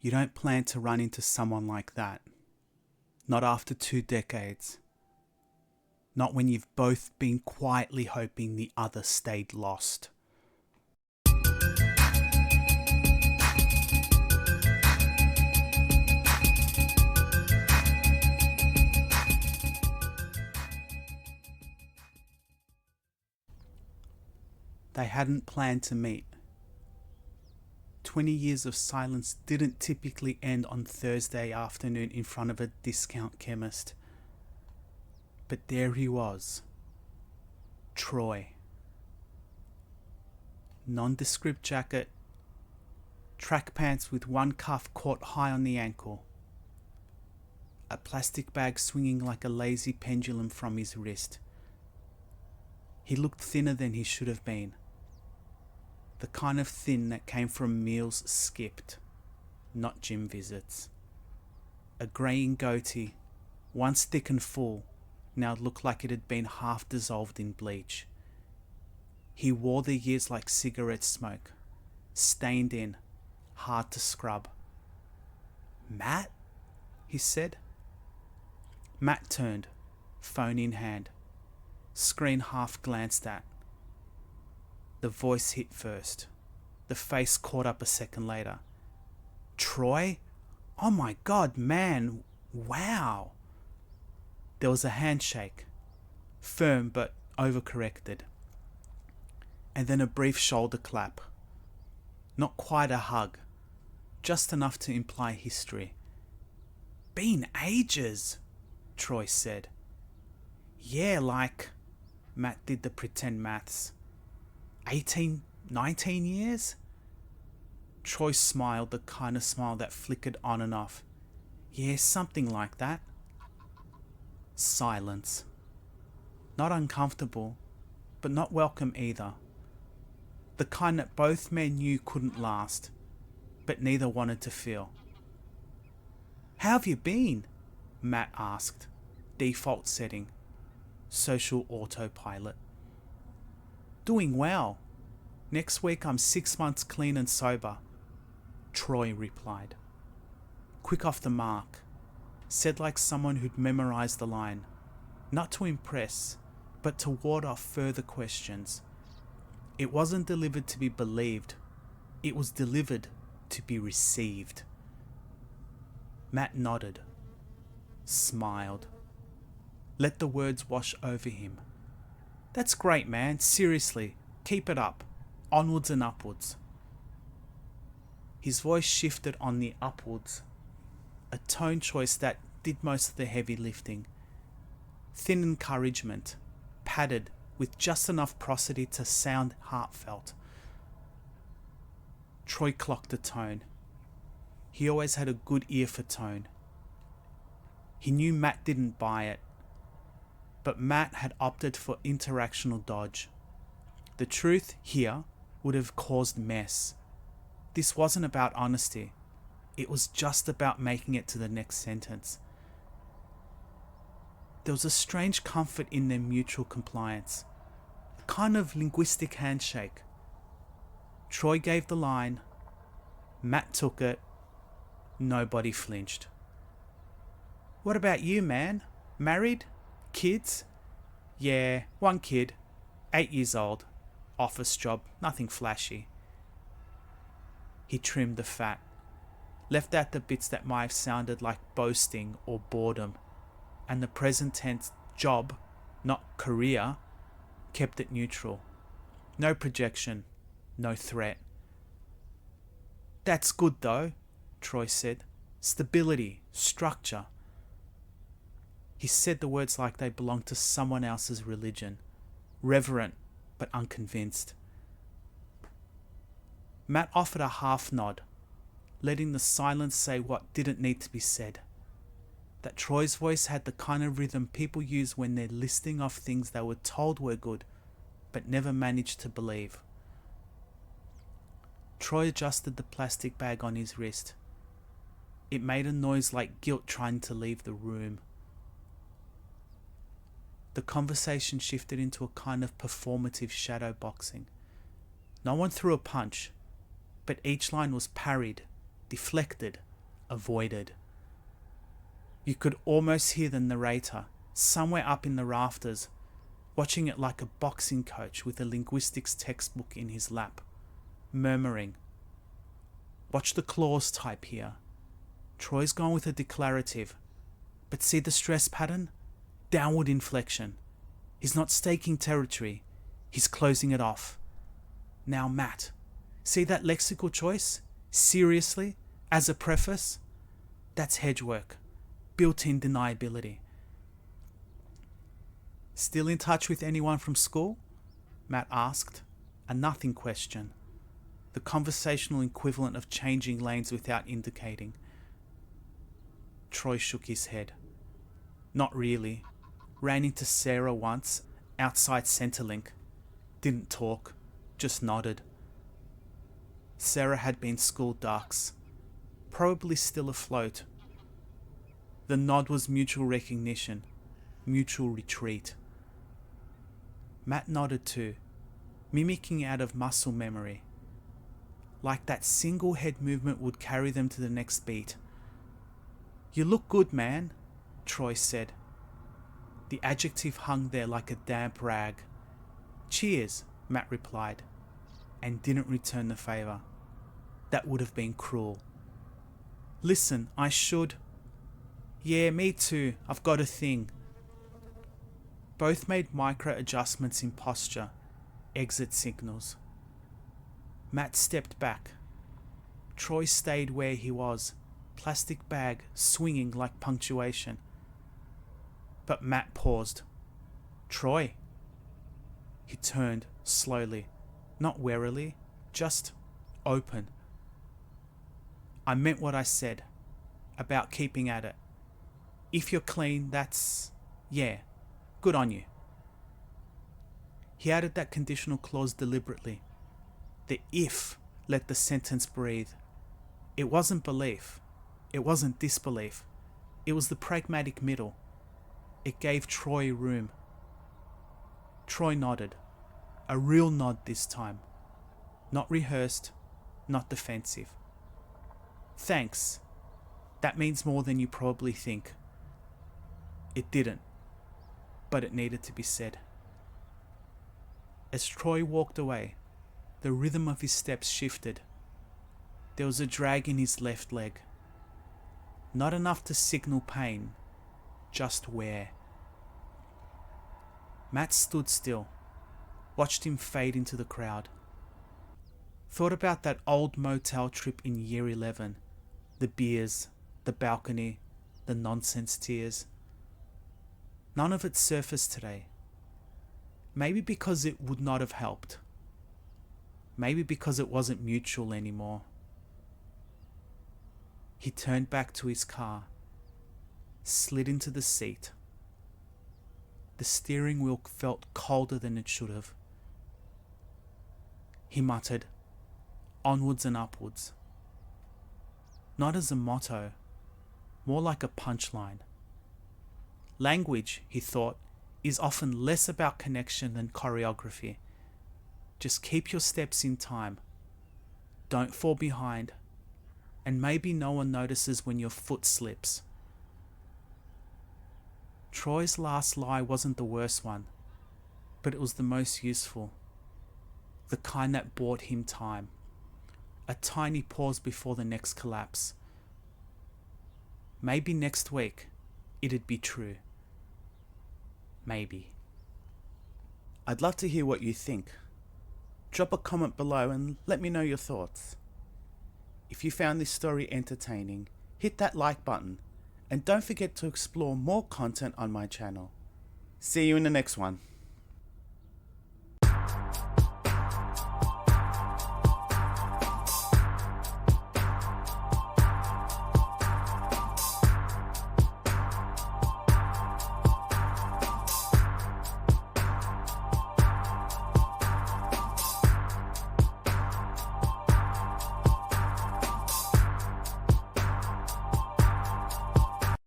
You don't plan to run into someone like that. Not after 2 decades. Not when you've both been quietly hoping the other stayed lost. They hadn't planned to meet. 20 years of silence didn't typically end on Thursday afternoon in front of a discount chemist. But there he was. Troy. Nondescript jacket, track pants with one cuff caught high on the ankle, a plastic bag swinging like a lazy pendulum from his wrist. He looked thinner than he should have been. The kind of thin that came from meals skipped, not gym visits. A greying goatee, once thick and full, now looked like it had been half dissolved in bleach. He wore the years like cigarette smoke, stained in, hard to scrub. "Matt?" he said. Matt turned, phone in hand. Screen half glanced at. The voice hit first. The face caught up a second later. "Troy? Oh my God, man. Wow." There was a handshake. Firm but overcorrected. And then a brief shoulder clap. Not quite a hug. Just enough to imply history. "Been ages," Troy said. "Yeah, like..." Matt did the pretend maths. 18, 19 years? Troy smiled, the kind of smile that flickered on and off. "Yeah, something like that." Silence. Not uncomfortable, but not welcome either. The kind that both men knew couldn't last, but neither wanted to feel. "How have you been?" Matt asked. Default setting. Social autopilot. "Doing well. Next week I'm 6 months clean and sober," Troy replied. Quick off the mark. Said like someone who'd memorized the line. Not to impress, but to ward off further questions. It wasn't delivered to be believed. It was delivered to be received. Matt nodded. Smiled. Let the words wash over him. "That's great, man. Seriously. Keep it up. Onwards and upwards." His voice shifted on the upwards. A tone choice that did most of the heavy lifting. Thin encouragement. Padded with just enough prosody to sound heartfelt. Troy clocked the tone. He always had a good ear for tone. He knew Matt didn't buy it. But Matt had opted for interactional dodge. The truth here would have caused mess. This wasn't about honesty. It was just about making it to the next sentence. There was a strange comfort in their mutual compliance. A kind of linguistic handshake. Troy gave the line. Matt took it. Nobody flinched. "What about you, man? Married? Kids?" "Yeah, 1 kid. 8 years old. Office job, nothing flashy." He trimmed the fat. Left out the bits that might have sounded like boasting or boredom. And the present tense job, not career, kept it neutral. No projection. No threat. "That's good though," Troy said. "Stability. Structure." He said the words like they belonged to someone else's religion. Reverent, but unconvinced. Matt offered a half nod, letting the silence say what didn't need to be said. That Troy's voice had the kind of rhythm people use when they're listing off things they were told were good, but never managed to believe. Troy adjusted the plastic bag on his wrist. It made a noise like guilt trying to leave the room. The conversation shifted into a kind of performative shadow boxing. No one threw a punch, but each line was parried, deflected, avoided. You could almost hear the narrator, somewhere up in the rafters, watching it like a boxing coach with a linguistics textbook in his lap, murmuring, "Watch the clause type here. Troy's gone with a declarative. But see the stress pattern? Downward inflection. He's not staking territory. He's closing it off. Now, Matt, see that lexical choice? Seriously? As a preface? That's hedgework. Built-in deniability." "Still in touch with anyone from school?" Matt asked, a nothing question. The conversational equivalent of changing lanes without indicating. Troy shook his head. "Not really. Ran into Sarah once, outside Centrelink. Didn't talk, just nodded." Sarah had been school ducks, probably still afloat. The nod was mutual recognition, mutual retreat. Matt nodded too, mimicking out of muscle memory. Like that single head movement would carry them to the next beat. "You look good, man," Troy said. The adjective hung there like a damp rag. "Cheers," Matt replied, and didn't return the favour. That would have been cruel. "Listen, I should..." "Yeah, me too. I've got a thing." Both made micro adjustments in posture, exit signals. Matt stepped back. Troy stayed where he was, plastic bag swinging like punctuation. But Matt paused. "Troy." He turned slowly, not warily, just open. "I meant what I said about keeping at it. If you're clean, that's... yeah, good on you." He added that conditional clause deliberately. The "if" let the sentence breathe. It wasn't belief. It wasn't disbelief. It was the pragmatic middle. It gave Troy room. Troy nodded. A real nod this time. Not rehearsed, not defensive. "Thanks. That means more than you probably think." It didn't, but it needed to be said. As Troy walked away, the rhythm of his steps shifted. There was a drag in his left leg. Not enough to signal pain, just wear. Matt stood still, watched him fade into the crowd. Thought about that old motel trip in year 11, the beers, the balcony, the nonsense tears. None of it surfaced today. Maybe because it would not have helped. Maybe because it wasn't mutual anymore. He turned back to his car, slid into the seat. The steering wheel felt colder than it should have. He muttered, "Onwards and upwards." Not as a motto, more like a punchline. Language, he thought, is often less about connection than choreography. Just keep your steps in time. Don't fall behind. And maybe no one notices when your foot slips. Troy's last lie wasn't the worst one, but it was the most useful. The kind that bought him time. A tiny pause before the next collapse. Maybe next week it'd be true. Maybe. I'd love to hear what you think. Drop a comment below and let me know your thoughts. If you found this story entertaining, hit that like button and don't forget to explore more content on my channel. See you in the next one.